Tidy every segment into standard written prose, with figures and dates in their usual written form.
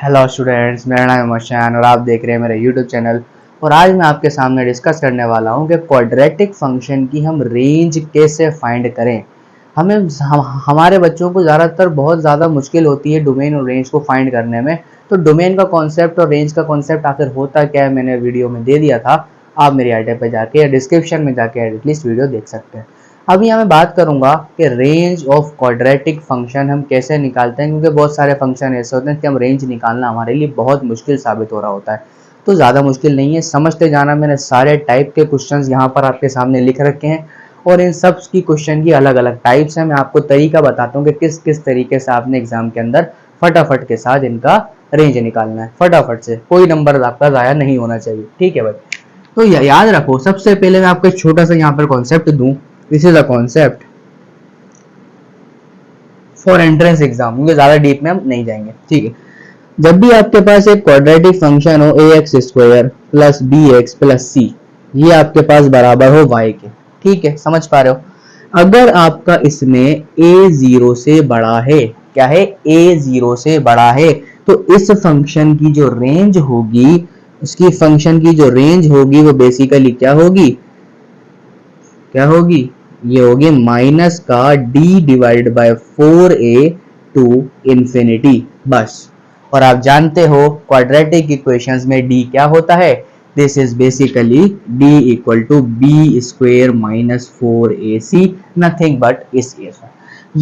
Hello students, मेरा नाम है मशान और आप देख रहे हैं मेरा यूट्यूब चैनल। और आज मैं आपके सामने डिस्कस करने वाला हूं कि क्वाड्रेटिक फंक्शन की हम रेंज कैसे फाइंड करें। हमारे बच्चों को ज़्यादातर बहुत ज़्यादा मुश्किल होती है डोमेन और रेंज को फाइंड करने में। तो डोमेन का कॉन्सेप्ट और रेंज का कॉन्सेप्ट आखिर होता क्या है मैंने वीडियो में दे दिया था। आप मेरी आई पे जाके या डिस्क्रिप्शन में जाके एटलीस्ट वीडियो देख सकते हैं। अभी यहाँ मैं बात करूंगा कि रेंज ऑफ क्वाड्रेटिक फंक्शन हम कैसे निकालते हैं, क्योंकि बहुत सारे फंक्शन ऐसे होते हैं कि हम रेंज निकालना हमारे लिए बहुत मुश्किल साबित हो रहा होता है। तो ज़्यादा मुश्किल नहीं है, समझते जाना। मैंने सारे टाइप के क्वेश्चंस यहाँ पर आपके सामने लिख रखे हैं और इन सब की क्वेश्चन की अलग अलग टाइप्स हैं। मैं आपको तरीका बताता हूँ कि किस किस तरीके से आपने एग्जाम के अंदर फटाफट के साथ इनका रेंज निकालना है। फटाफट से, कोई नंबर आपका ज़ाया नहीं होना चाहिए, ठीक है भाई। तो याद रखो, सबसे पहले मैं आपको एक छोटा सा यहाँ पर कॉन्सेप्ट दूं। This is a concept for entrance exam, क्योंकि ज्यादा डीप में हम नहीं जाएंगे, ठीक है। जब भी आपके पास एक क्वाड्रेटिक फंक्शन हो a x square plus b x plus c, ये आपके पास बराबर हो वाई के, ठीक है, समझ पा रहे हो। अगर आपका इसमें ए जीरो से बड़ा है, क्या है, ए जीरो से बड़ा है, तो इस फंक्शन की जो रेंज होगी, उसकी फंक्शन की जो रेंज होगी वो बेसिकली क्या होगी, क्या होगी, ये होगी माइनस का d divide by 4a to infinity, बस। और आप जानते हो क्वाड्रेटिक इक्वेशंस में d क्या होता है, this is basically d equal to B square minus 4ac, nothing but इस केस में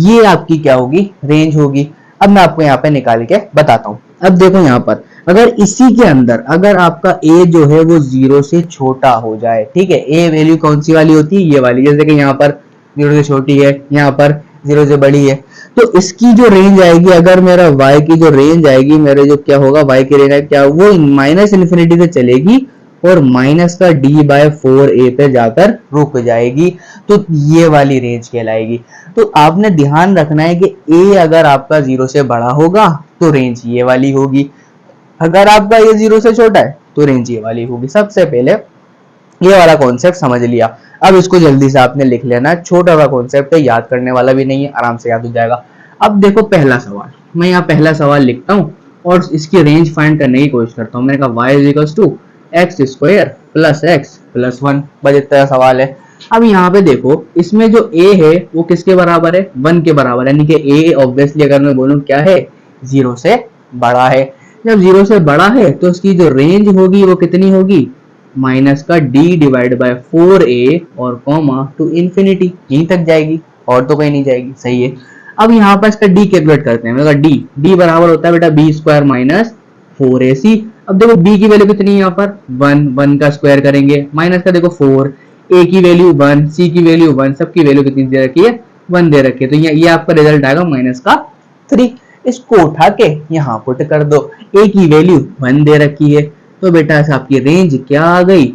ये आपकी क्या होगी, रेंज होगी। अब मैं आपको यहाँ पे निकाल के बताता हूँ। अब देखो यहाँ पर, अगर इसी के अंदर अगर आपका a जो है वो जीरो से छोटा हो जाए, ठीक है, a वैल्यू कौन सी वाली होती है, ये वाली, जैसे कि यहाँ पर जीरो से छोटी है, यहाँ पर जीरो से बड़ी है, तो इसकी जो रेंज आएगी, अगर मेरा y की जो रेंज आएगी, मेरे जो क्या होगा, y की रेंज क्या, वो माइनस इन्फिनिटी से चलेगी और माइनस का d बाय 4a पे जाकर रुक जाएगी, तो ये वाली रेंज कहलाएगी। तो आपने ध्यान रखना है कि a अगर आपका जीरो से बड़ा होगा तो रेंज ये वाली होगी, अगर आपका ये जीरो से छोटा है तो रेंज ये वाली होगी। सबसे पहले ये वाला कॉन्सेप्ट समझ लिया। अब इसको जल्दी से आपने लिख लेना, छोटा सा कॉन्सेप्ट है, याद करने वाला भी नहीं है, आराम से याद हो जाएगा। अब देखो पहला सवाल, मैं यहाँ पहला सवाल लिखता हूँ और इसकी रेंज फाइंड करने की कोशिश करता हूँ। मैंने कहा y is equals to x square plus x plus 1, बस इतना सवाल है। अब यहाँ पे देखो, इसमें जो a है वो किसके बराबर है, 1 के बराबर है, यानी कि a ऑब्वियसली अगर मैं बोलूँ क्या है, जीरो से बड़ा है। जब जीरो से बड़ा है तो इसकी जो रेंज होगी वो कितनी होगी, माइनस का d डिवाइड बाय 4a और कॉमा टू इंफिनिटी, यहीं तक जाएगी और तो कहीं नहीं जाएगी, सही है। अब यहाँ पर इसका d कैलकुलेट करते हैं। मतलब d बराबर होता है बेटा b स्क्वायर माइनस 4ac। अब देखो b की वैल्यू कितनी है यहाँ पर, 1 का स्क्वायर करेंगे, माइनस का देखो 4, a की वैल्यू 1, c की वैल्यू 1, सबकी वैल्यू कितनी दे रखी है, 1 दे रखी है। तो ये आपका रिजल्ट आएगा माइनस का 3। इसको उठा के यहाँ पुट कर दो, a की वैल्यू 1 दे रखी है, तो बेटा आपकी रेंज क्या आ गई,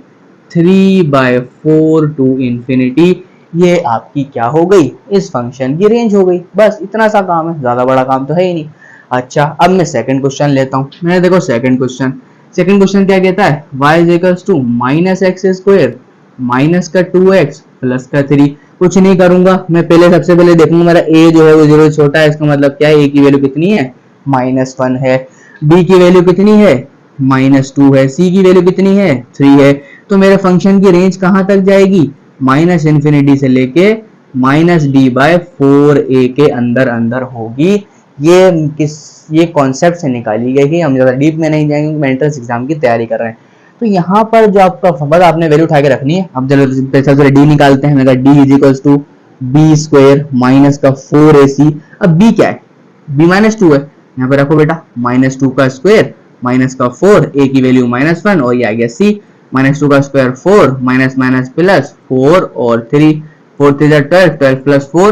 3/4 टू इंफिनिटी, ये आपकी क्या हो गई, इस फंक्शन की रेंज हो गई। बस इतना सा काम है, ज्यादा बड़ा काम तो है ही नहीं। अच्छा, अब मैं सेकंड क्वेश्चन लेता हूँ। मैंने देखो सेकंड क्वेश्चन क्या कहता है, y is equals to minus x square minus का 2x प्लस का 3। कुछ नहीं करूंगा, मैं पहले सबसे पहले देखूंगा मेरा a जो है वो जीरो से छोटा है, इसका मतलब क्या है, a की वैल्यू कितनी है, -1 है, b की वैल्यू कितनी है, -2 है, c की वैल्यू कितनी है, 3 है। तो मेरे फंक्शन की रेंज कहां तक जाएगी, माइनस इन्फिनिटी से लेके -d/4a के अंदर अंदर होगी। ये कॉन्सेप्ट से निकाली गई कि हम ज्यादा डीप में नहीं जाएंगे, मैं एंट्रेंस एग्जाम की तैयारी कर रहे हैं। तो यहाँ पर जो आपका बस आपने वैल्यू उठा के रखनी है। अब चलो सबसे डी निकालते हैं। मेरा D is equals to B square minus का 4ac। अब बी क्या है, बी -2 है, यहाँ पे रखो बेटा, -2 का स्क्वायर माइनस का 4, a की वैल्यू -1 और ये आ गया c, -2 का स्क्वायर 4 माइनस माइनस प्लस 4 और 3, 4 3 12, 12 प्लस 4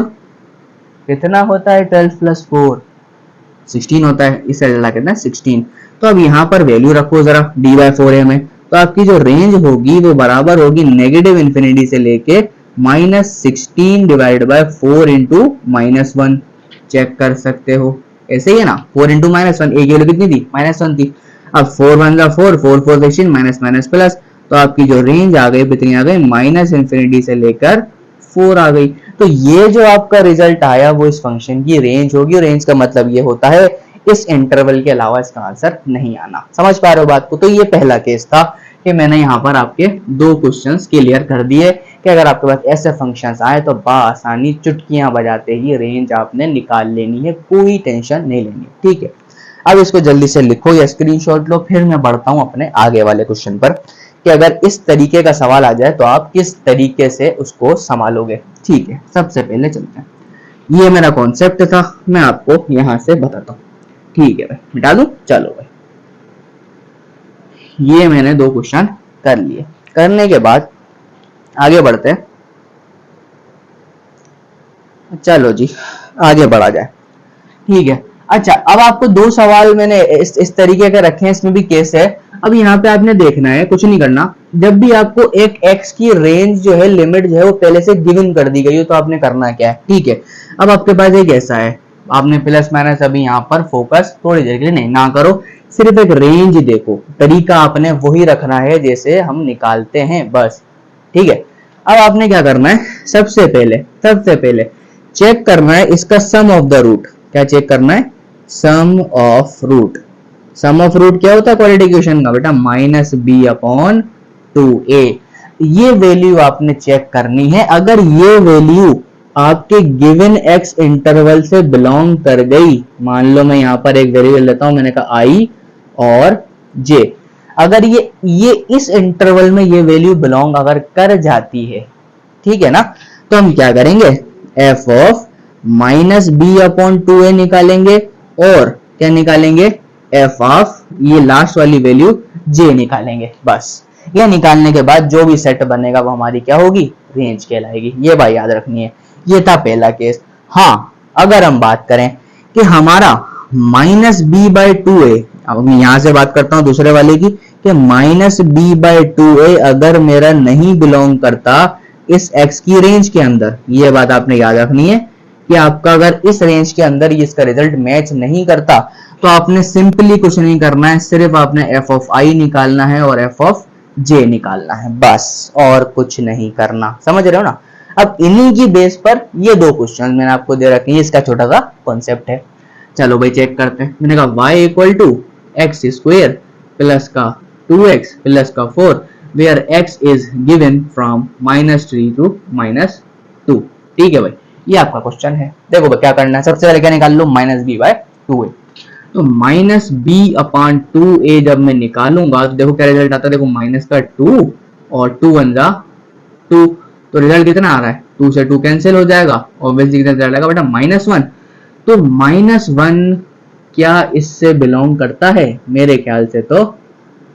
कितना होता है, 12 प्लस 4 16 होता है, इस साइड कितना है 16। तो अब यहाँ पर वैल्यू रखो जरा d/4a में, तो आपकी जो रेंज होगी वो बराबर होगी नेगेटिव इन्फिनिटी से लेके -16 डिवाइड बाय 4 इंटू -1। चेक कर सकते हो, ऐसे ही है ना, 4 इंटू -1, एक वैल्यू कितनी थी, -1 थी। अब 4 1 4, 4 4 16, माइनस माइनस प्लस, तो आपकी जो रेंज आ गई कितनी आ गई, माइनस इन्फिनिटी से लेकर 4 आ गई। तो ये जो आपका रिजल्ट आया वो इस फंक्शन की रेंज होगी, और रेंज का मतलब ये होता है इस इंटरवल के अलावा इसका आंसर नहीं आना। समझ पा रहे हो बात को? तो ये पहला केस था कि मैंने यहाँ पर आपके दो क्वेश्चंस क्लियर कर दिए कि अगर आपके पास ऐसे फंक्शंस आए तो बआसानी चुटकियां बजाते ही रेंज आपने निकाल लेनी है, कोई टेंशन नहीं लेनी। ठीक है, अब इसको जल्दी से लिखो या स्क्रीनशॉट लो, फिर मैं बढ़ता हूं अपने आगे वाले क्वेश्चन पर कि अगर इस तरीके का सवाल आ जाए तो आप किस तरीके से उसको संभालोगे। ठीक है, सबसे पहले चलते हैं, ये मेरा कॉन्सेप्ट था, मैं आपको यहां से बताता हूं। ठीक है भाई, मिटा दूं? चलो भाई, ये मैंने दो क्वेश्चन कर लिए। करने के बाद आगे बढ़ते हैं। चलो जी, आगे बढ़ा जाए। ठीक है, अच्छा, अब आपको दो सवाल मैंने इस तरीके के रखे हैं, इसमें भी केस है। अब यहाँ पे आपने देखना है, कुछ नहीं करना, जब भी आपको एक x की रेंज जो है, लिमिट जो है वो पहले से गिवन कर दी गई हो तो आपने करना क्या है। ठीक है, अब आपके पास एक ऐसा है, आपने प्लस माइनस अभी यहाँ पर फोकस थोड़ी देर के लिए नहीं ना करो, सिर्फ एक रेंज देखो, तरीका आपने वही रखना है जैसे हम निकालते हैं बस। ठीक है, अब आपने क्या करना है, सबसे पहले चेक करना है इसका सम ऑफ द रूट। क्या चेक करना है? Sum of root. Sum of root क्या होता है क्वाड्रेटिक इक्वेशन का बेटा? Minus B upon 2a। ये वैल्यू आपने चेक करनी है। अगर ये वैल्यू आपके गिवन x इंटरवल से बिलोंग कर गई, मान लो मैं यहां पर एक वेरिएबल लेता हूं, मैंने कहा i और j, अगर ये इस इंटरवल में ये वैल्यू बिलोंग अगर कर जाती है, ठीक है ना, तो हम क्या करेंगे, f of minus B upon 2a निकालेंगे और क्या निकालेंगे, f ऑफ ये लास्ट वाली वैल्यू j निकालेंगे। बस ये निकालने के बाद जो भी सेट बनेगा वो हमारी क्या होगी, रेंज कहलाएगी। ये बात याद रखनी है। ये था पहला केस। हाँ, अगर हम बात करें कि हमारा माइनस बी बाई 2a, अब मैं यहां से बात करता हूं दूसरे वाले की, कि माइनस बी बाई 2a अगर मेरा नहीं बिलोंग करता इस x की रेंज के अंदर, ये बात आपने याद रखनी है कि आपका अगर इस रेंज के अंदर इसका रिजल्ट मैच नहीं करता तो आपने सिंपली कुछ नहीं करना है, सिर्फ आपने f ऑफ i निकालना है और f ऑफ j निकालना है, बस, और कुछ नहीं करना। समझ रहे हो ना? अब इन्हीं की बेस पर ये दो क्वेश्चन मैंने आपको दे रखे हैं, इसका छोटा सा कॉन्सेप्ट है। चलो भाई चेक करते हैं। मैंने कहा y equal to x square plus का 2x प्लस का 4 where x is given from -3 to -2। ठीक है भाई, ये आपका क्वेश्चन है। देखो भाई क्या करना है, सबसे पहले क्या निकाल लो, माइनस बी बाय 2a। तो माइनस बी अपॉन 2a जब मैं निकालूंगा तो देखो क्या रिजल्ट आता है, देखो माइनस का 2 और 2 1 जा 2, तो रिजल्ट कितना आ रहा है, 2 से 2 कैंसिल हो जाएगा, ऑब्वियसली कितना रिजल्ट आएगा बेटा, -1। तो -1 क्या इससे बिलोंग करता है? मेरे ख्याल से तो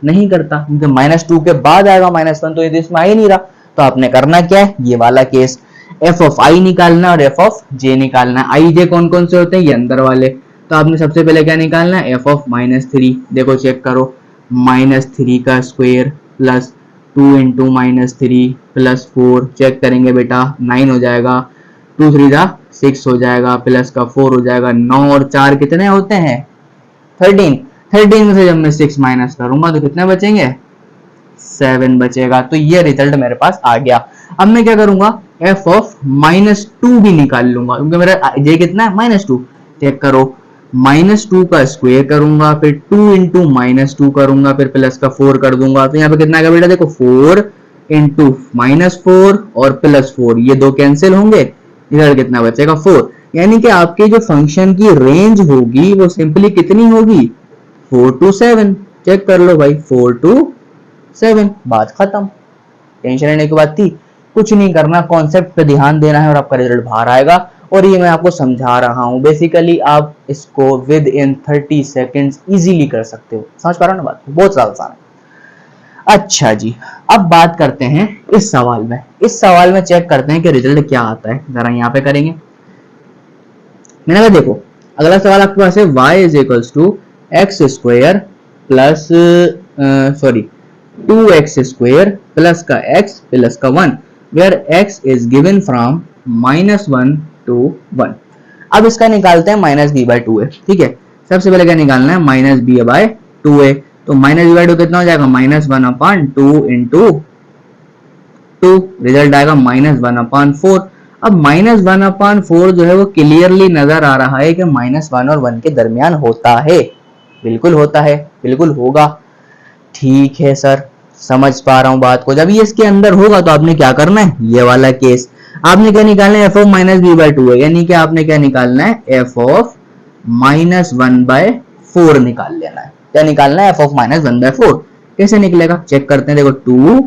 नहीं करता, क्योंकि -2 के बाद आएगा -1, तो ये इसमें आ ही नहीं रहा। तो आपने करना क्या है, ये वाला केस, f ऑफ i निकालना और f ऑफ j निकालना। i j कौन कौन से होते हैं, ये अंदर वाले। तो आपने सबसे पहले क्या निकालना है, f ऑफ -3। देखो चेक करो, -3 का square plus 2 into -3 plus 4, check करेंगे बेटा 9 हो जाएगा, 2 3 जा 6 हो जाएगा, प्लस का 4 हो जाएगा, 9 और 4 कितने होते हैं, 13। 13 में से जब मैं 6 माइनस करूंगा तो कितने बचेंगे, 7 बचेगा। तो ये रिजल्ट मेरे पास आ गया। अब मैं क्या करूंगा, f ऑफ -2 भी निकाल लूंगा, क्योंकि मेरा j कितना है, -2। चेक करो, -2 का स्क्वायर करूंगा, फिर 2 इंटू -2 करूंगा, फिर प्लस का 4 कर दूंगा, तो यहाँ पे कितना आएगा बेटा, देखो 4 इंटू -4 और प्लस 4, ये दो कैंसिल होंगे, रिजल्ट कितना बचेगा, 4। यानी कि आपके जो फंक्शन की रेंज होगी वो सिंपली कितनी होगी, 4 to 7। चेक कर लो भाई, 4 to 7, बात खत्म। टेंशन लेने की बात थी, कुछ नहीं करना, कॉन्सेप्ट पे ध्यान देना है और आपका रिजल्ट बाहर आएगा। और ये मैं आपको समझा रहा हूं, बेसिकली आप इसको विद इन 30 सेकेंड्स इजीली कर सकते हो। समझ पा रहे हो ना बात, बहुत ज्यादा आसान है। अच्छा जी, अब बात करते हैं इस सवाल में। इस सवाल में चेक करते हैं कि रिजल्ट क्या आता है, जरा यहाँ पे करेंगे। मैंने कहा देखो, अगला सवाल आपके पास है y is equals to x square plus 2x square plus का x प्लस का 1 where x is given from -1 to 1। अब इसका निकालते हैं माइनस बी बाई 2a। ठीक है, सबसे पहले क्या निकालना है, माइनस बी बाई 2a। तो माइनस बी बाई 2 कितना हो जाएगा, -1/2 इंटू 2, रिजल्ट आएगा -1/4। अब -1/4 जो है वो क्लियरली नजर आ रहा है कि -1 और 1 के दरमियान होता है, बिल्कुल होता है, बिल्कुल होगा। ठीक है सर, समझ पा रहा हूं बात को। जब ये इसके अंदर होगा तो आपने क्या करना है, ये वाला केस आपने क्या निकालना है, f ऑफ -b/2 है, यानी कि आपने क्या निकालना है, f ऑफ -1/4 निकाल लेना है। क्या निकालना है, f ऑफ -1/4। कैसे निकलेगा चेक करते हैं, देखो 2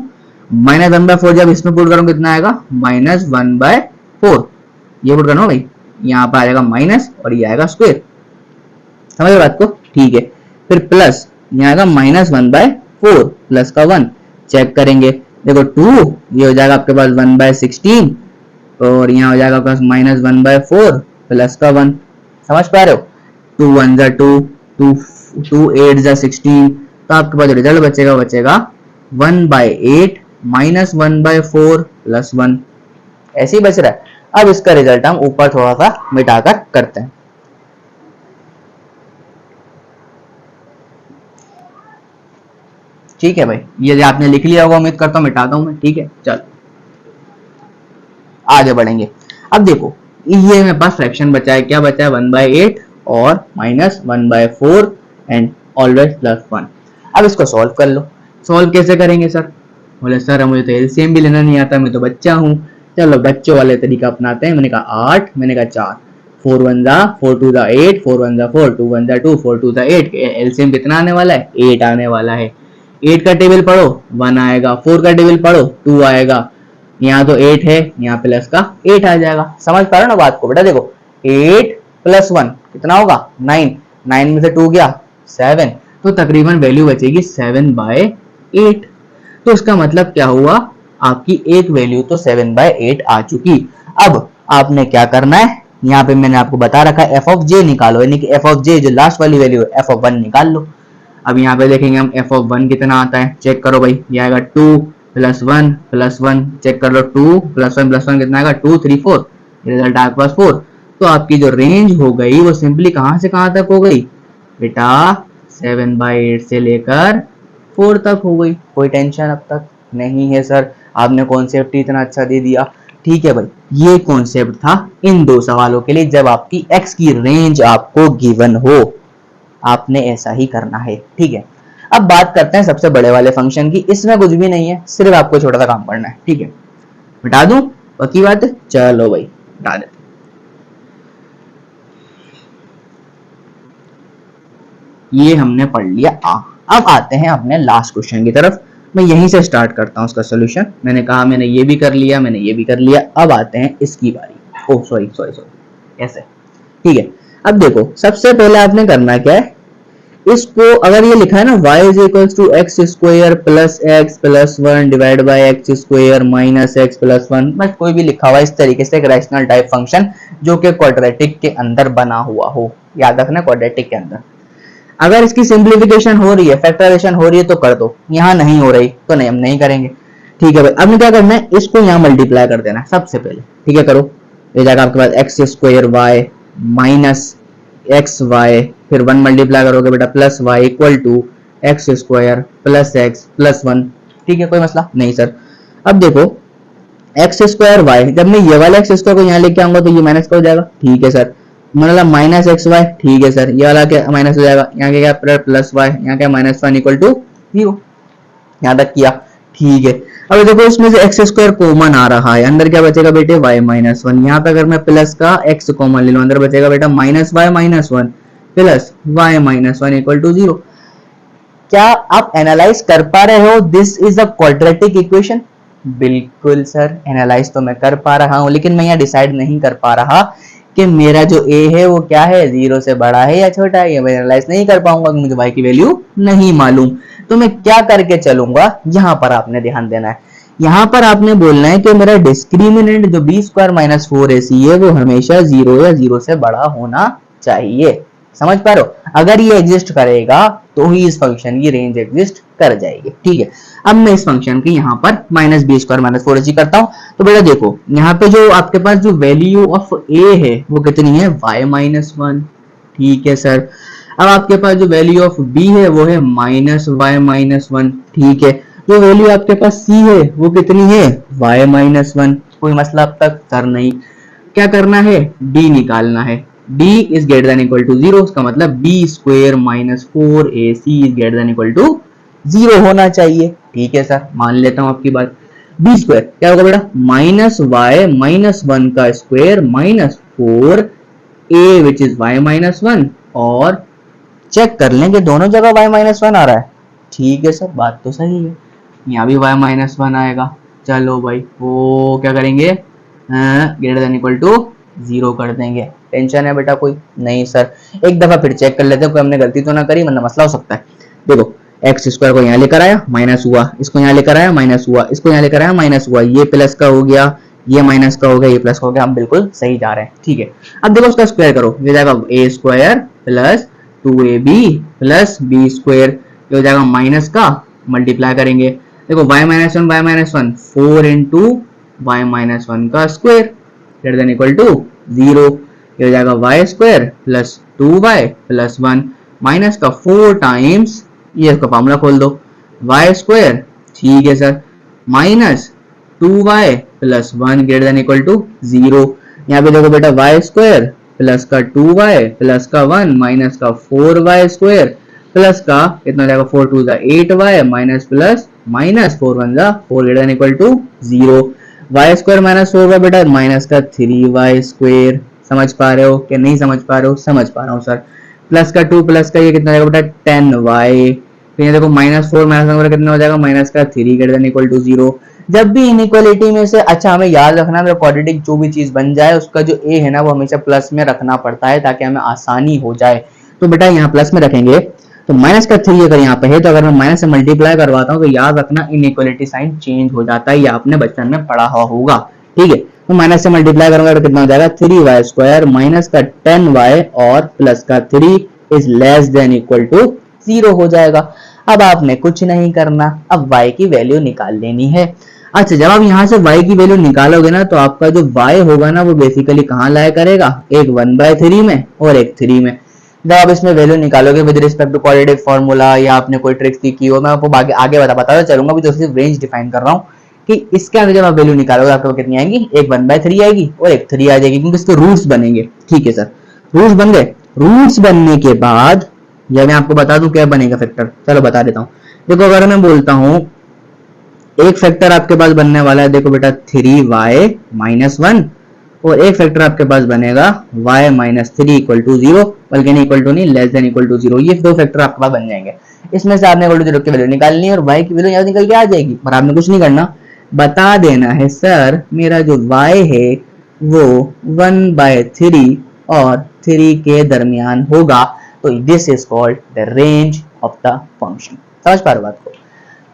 -1/4 जब इसमें पुट करूं कितना आएगा, -1/4। ये पुट करना भाई, यहाँ पर आ जाएगा माइनस और ये आएगा स्क्वायर, समझ बात को। ठीक है, फिर प्लस यहाँ आएगा -1/4 प्लस का 1 चेक करेंगे, देखो 2 ये हो जाएगा आपके पास 1/16 और यहाँ हो जाएगा आपके पास -1/4 प्लस का 1, समझ पा रहे हो। 2 1 जा 2, 2 8 जा 16, तो आपके पास रिजल्ट बचेगा 1/8 -1/4 प्लस 1, ऐसे ही बच रहा है। अब इसका रिजल्ट हम ऊपर थोड़ा सा मिटाकर करते हैं। ठीक है भाई, ये आपने लिख लिया होगा, उम्मीद करता हूं, मिटाता हूं मैं। ठीक है, चलो आगे बढ़ेंगे। अब देखो ये मेरे पास फ्रैक्शन बचा है, क्या बचा है, 1/8 और -1/4 एंड ऑलवेज +1। अब इसको सॉल्व कर लो। सॉल्व कैसे करेंगे सर, बोले सर मुझे तो एलसीएम भी लेना नहीं आता, मैं तो बच्चा हूँ। चलो बच्चों वाले तरीका अपनाते हैं। मैंने कहा 8, मैंने कहा 4, 4 1 जा 4 2 जा 8, 4 1 जा 4, 2 1 जा 2, 4 2 जा 8। एलसीएम कितना आने वाला है, 8 आने वाला है। 8 का टेबल पढ़ो 1 आएगा, 4 का टेबल पढ़ो 2 आएगा, यहाँ तो 8 है, यहाँ प्लस का 8 आ जाएगा। समझ पा रहे हो ना बात को बेटा। देखो 8 + 1 कितना होगा, 9, 9 में से 2 गया 7, तो तकरीबन वैल्यू बचेगी 7/8। तो इसका मतलब क्या हुआ, आपकी एक वैल्यू तो 7/8 आ चुकी। अब आपने क्या करना है, यहाँ पे मैंने आपको बता रखा है f ऑफ j निकालो, यानी कि f ऑफ j जो लास्ट वाली वैल्यू है f ऑफ 1 निकाल लो। अब यहाँ पे देखेंगे हम f ऑफ 1 कितना आता है, चेक करो भाई, ये आएगा 2 + 1 + 1, चेक कर लो 2 + 1 + 1 कितना आएगा, 2 3 4, रिजल्ट आपके पास 4। तो आपकी जो रेंज हो गई वो सिंपली कहां से कहां तक हो गई बेटा, 7/8 से लेकर 4 तक हो गई। कोई टेंशन अब तक नहीं है सर, आपने कॉन्सेप्ट इतना अच्छा दे दिया। ठीक है भाई, ये कॉन्सेप्ट था इन दो सवालों के लिए, जब आपकी x की रेंज आपको गिवन हो, आपने ऐसा ही करना है। ठीक है, अब बात करते हैं सबसे बड़े वाले फंक्शन की। इसमें कुछ भी नहीं है, सिर्फ आपको छोटा सा काम करना है। ठीक है, बता दूं बाकी बात है, चलो भाई बता देते। ये हमने पढ़ लिया अब आते हैं अपने लास्ट क्वेश्चन की तरफ। मैं यहीं से स्टार्ट करता हूं उसका सोल्यूशन। मैंने कहा मैंने ये भी कर लिया, मैंने ये भी कर लिया, अब आते हैं इसकी बारी। ओह सॉरी सॉरी सॉरी, ऐसे। ठीक है, अब देखो सबसे पहले आपने करना क्या है, इसको अगर ये लिखा है ना y = x² + x + 1 divide by x² - x + 1, बस कोई भी लिखा हुआ इस तरीके से एक रैशनल टाइप फंक्शन जो कि क्वाड्रेटिक के अंदर बना हुआ हो, याद रखना क्वाड्रेटिक के अंदर। अगर इसकी सिंप्लीफिकेशन हो रही है, फैक्टराइजेशन हो रही है तो कर दो, यहाँ नहीं हो रही तो नहीं, हम नहीं करेंगे। ठीक है भाई, अब क्या करना है, इसको यहाँ मल्टीप्लाई कर देना है सबसे पहले। ठीक है, करो, ये जाएगा आपके पास x² - xy, फिर 1 मल्टीप्लाई करोगे बेटा +y = x² + x + 1। ठीक है, कोई मसला नहीं सर। अब देखो x²y, जब मैं ये वाला x² को यहाँ लेके आऊंगा तो ये माइनस का हो जाएगा। ठीक है सर, मतलब -xy, ठीक है सर, ये वाला क्या माइनस हो जाएगा, यहाँ क्या +y, यहाँ क्या -1 = 0, यहाँ तक किया। ठीक है, अब देखो इसमें से x² कॉमन आ रहा है, अंदर क्या बचेगा बेटे y - 1, यहाँ पे अगर मैं प्लस का x कॉमन ले लूं, अंदर बचेगा बेटा -y - 1 प्लस y - 1 = 0। क्या आप एनालाइज कर पा रहे हो, this is a quadratic equation. बिल्कुल सर, एनालाइज तो मैं कर पा रहा हूं, लेकिन मैं यहाँ डिसाइड नहीं कर पा रहा कि मेरा जो a है वो क्या है, 0 से बड़ा है या छोटा है, ये मैं एनालाइज नहीं कर पाऊंगा, मुझे y की वैल्यू नहीं मालूम। तो मैं क्या करके चलूंगा, यहाँ पर आपने ध्यान देना है। यहाँ पर आपने बोलना है कि मेरा डिस्क्रिमिनेंट जो b² - 4ac है वो हमेशा 0 या 0 से बड़ा होना चाहिए। समझ पा रहे हो, अगर ये एग्जिस्ट करेगा तो ही इस फंक्शन की रेंज एग्जिस्ट कर जाएगी। ठीक है, अब मैं इस फंक्शन की यहाँ पर -b² - 4ac करता हूँ। तो बेटा देखो यहाँ पे जो आपके पास जो वैल्यू ऑफ a है वो कितनी है, y - 1। ठीक है सर, अब आपके पास जो वैल्यू ऑफ b है वो है -y - 1। ठीक है, जो वैल्यू आपके पास c है वो कितनी है, y - 1। कोई मसला अब तक? सर नहीं। क्या करना है? डी निकालना है। D is greater than equal to 0, उसका मतलब B square minus 4ac is greater than equal to 0 होना चाहिए। ठीक है सर, मान लेता हूं आपकी बात। बी स्क्वायर क्या होगा बेटा? माइनस वाई माइनस 1 का square minus 4a which is y minus 1, और चेक कर लें कि दोनों जगह y माइनस 1 आ रहा है। ठीक है सर, बात तो सही है, यहाँ भी y माइनस 1 आएगा। चलो भाई, वो क्या करेंगे? ग्रेटर देन इक्वल टू 0 कर देंगे। टेंशन है बेटा कोई? नहीं सर। एक दफा फिर चेक कर लेते हैं कोई हमने गलती तो ना करी, वरना मसला हो सकता है। देखो, एक्स स्क्वायर को यहाँ लेकर आया माइनस हुआ, इसको यहाँ लेकर आया माइनस हुआ, इसको यहाँ लेकर आया माइनस हुआ, ये प्लस का हो गया, ये माइनस का हो गया, ये प्लस का हो गया। हम बिल्कुल सही जा रहे हैं। ठीक है, अब देखो उसका स्क्वायर करो, ये जाएगा a square plus 2ab plus b square, ये हो जाएगा माइनस का, मल्टीप्लाई करेंगे। देखो y minus 1 y minus 1 4 into y minus 1 का square greater than equal to 0, ये हो जाएगा y square plus 2y plus 1 minus का 4 टाइम्स, ये इसका फॉर्मूला खोल दो, y स्क्वायर, ठीक है sir, minus 2y plus 1 greater than equal to 0। यहाँ पे देखो बेटा y स्क्वायर प्लस का 2y प्लस का 1 माइनस का 4y स्क्वायर प्लस का कितना जाएगा 4 2 8y minus plus minus 4 1 4 greater than equal to 0। y square minus 4y बेटा माइनस का 3y स्क्वायर। समझ पा रहे हो कि नहीं समझ पा रहे हो? समझ पा रहा हूँ सर। प्लस का 2 प्लस का ये कितना जाएगा बेटा 10y, फिर ये देखो माइनस 4 माइनस 1 कितना हो जाएगा माइनस का 3 ग्रेटर देन इक्वल टू 0। जब भी इनइक्वालिटी में से, अच्छा हमें याद रखना है क्वाड्रेटिक जो भी चीज बन जाए उसका जो a है ना वो हमेशा प्लस में रखना पड़ता है ताकि हमें आसानी हो जाए। तो बेटा यहाँ प्लस में रखेंगे, तो माइनस का 3 अगर यहाँ पे है तो अगर मैं माइनस से मल्टीप्लाई करवाता हूँ तो याद रखना इनइक्वालिटी साइन चेंज हो जाता है, ये आपने बचपन में पढ़ा हुआ होगा। ठीक है, तो माइनस से मल्टीप्लाई करूंगा तो कितना हो जाएगा 3y स्क्वायर माइनस का 10y और प्लस का 3 is less than equal to 0 हो जाएगा। अब आपने कुछ नहीं करना, अब y की वैल्यू निकाल लेनी है। अच्छा, जब आप यहाँ से y की वैल्यू निकालोगे ना तो आपका जो y होगा ना वो बेसिकली कहाँ लाया करेगा, एक 1/3 में और एक 3 में। जब आप इसमें वैल्यू निकालोगे with respect to quadratic formula या आपने कोई ट्रिक्स की हो, मैं आपको आगे बताता चलूंगा, अभी तो सिर्फ रेंज डिफाइन कर रहा हूँ कि इसके अंदर जब आप वैल्यू निकालोगे आपको कितनी आएगी, एक 1/3 आएगी और एक 3 आ जाएगी, क्योंकि इसके रूट्स बनेंगे। ठीक है सर, रूट्स बन गए। रूट्स बनने के बाद या मैं आपको बता दूं क्या बनेगा फैक्टर, चलो बता देता हूँ। देखो अगर मैं बोलता हूँ एक फैक्टर आपके पास बनने वाला है, देखो बेटा 3y माइनस 1, और एक फैक्टर आपके पास बनेगा y माइनस 3 इक्वल टू 0, बल्कि नहीं इक्वल टू नहीं, लेस देन इक्वल टू 0। ये दो फैक्टर आपके पास बन जाएंगे। इसमें से आपने इक्वल टू 0 की वैल्यू निकालनी है और y की वैल्यू यहाँ निकल के आ जाएगी, पर आपने कुछ नहीं करना, बता देना है सर मेरा जो y है वो 1/3 और 3 के दरमियान होगा, तो this is called the range of the function. समझ पा रहे हो बात को?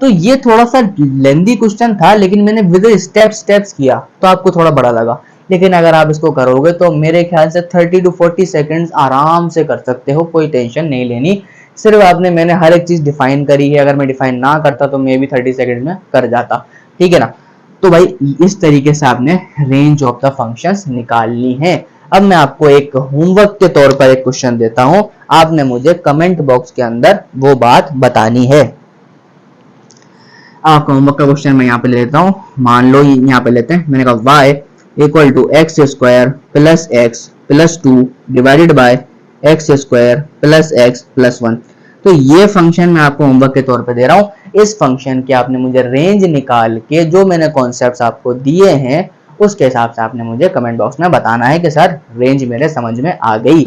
तो ये थोड़ा सा लेंदी क्वेश्चन था, लेकिन मैंने विद स्टेप्स किया तो आपको थोड़ा बड़ा लगा, लेकिन अगर आप इसको करोगे तो मेरे ख्याल से 30 to 40 सेकंड्स आराम से कर सकते हो, कोई टेंशन नहीं लेनी। सिर्फ आपने, मैंने हर एक चीज डिफाइन करी है, अगर मैं डिफाइन ना करता तो मैं भी 30 सेकंड में कर जाता। ठीक है ना? तो भाई इस तरीके से आपने रेंज ऑफ द फंक्शंस निकालनी है। अब मैं आपको एक होमवर्क के तौर पर एक क्वेश्चन देता हूं, आपने मुझे कमेंट बॉक्स के अंदर वो बात बतानी है। आपका होमवर्क का क्वेश्चन मैं यहाँ पे ले लेता हूँ। मान लो यहाँ पे लेते हैं, मैंने कहा y equal to x square plus x plus 2 divided by x square plus x plus 1। तो ये फंक्शन मैं आपको होमवर्क के तौर पे दे रहा हूँ। इस फंक्शन की आपने मुझे रेंज निकाल के जो मैंने कॉन्सेप्ट्स आपको दिए हैं उसके हिसाब से आपने मुझे कमेंट बॉक्स में बताना है कि सर रेंज मेरे समझ में आ गई।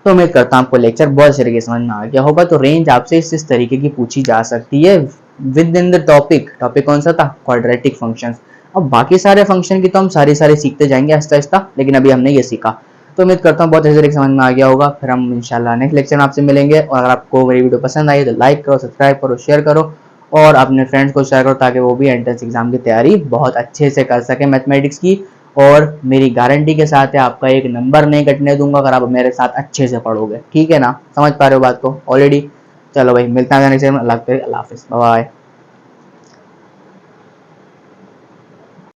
तो उम्मीद करता हूँ आपको लेक्चर बहुत अच्छे तरीके समझ में आ गया होगा। तो रेंज आपसे इस तरीके की पूछी जा सकती है विद इन द टॉपिक कौन सा था, क्वाड्रेटिक फंक्शंस। अब बाकी सारे फंक्शन की तो हम सारे सीखते जाएंगे आहिस्ता आहिस्ता, लेकिन अभी हमने ये सीखा। तो उम्मीद करता हूँ बहुत अच्छे तरीके समझ में आ गया होगा। फिर हम इंशाल्लाह नेक्स्ट लेक्चर में आपसे मिलेंगे। और अगर आपको मेरी वीडियो पसंद आई तो लाइक करो, सब्सक्राइब करो, शेयर करो और अपने फ्रेंड्स को शेयर करो ताकि वो भी एंट्रेंस एग्जाम की तैयारी बहुत अच्छे से कर सके मैथमेटिक्स की। और मेरी गारंटी के साथ है आपका एक नंबर नहीं कटने दूंगा अगर आप मेरे साथ अच्छे से पढ़ोगे। ठीक है ना? समझ पा रहे हो बात को ऑलरेडी? चलो भाई मिलते हैं नेक्स्ट टाइम। अल्लाह हाफिज़, बाय।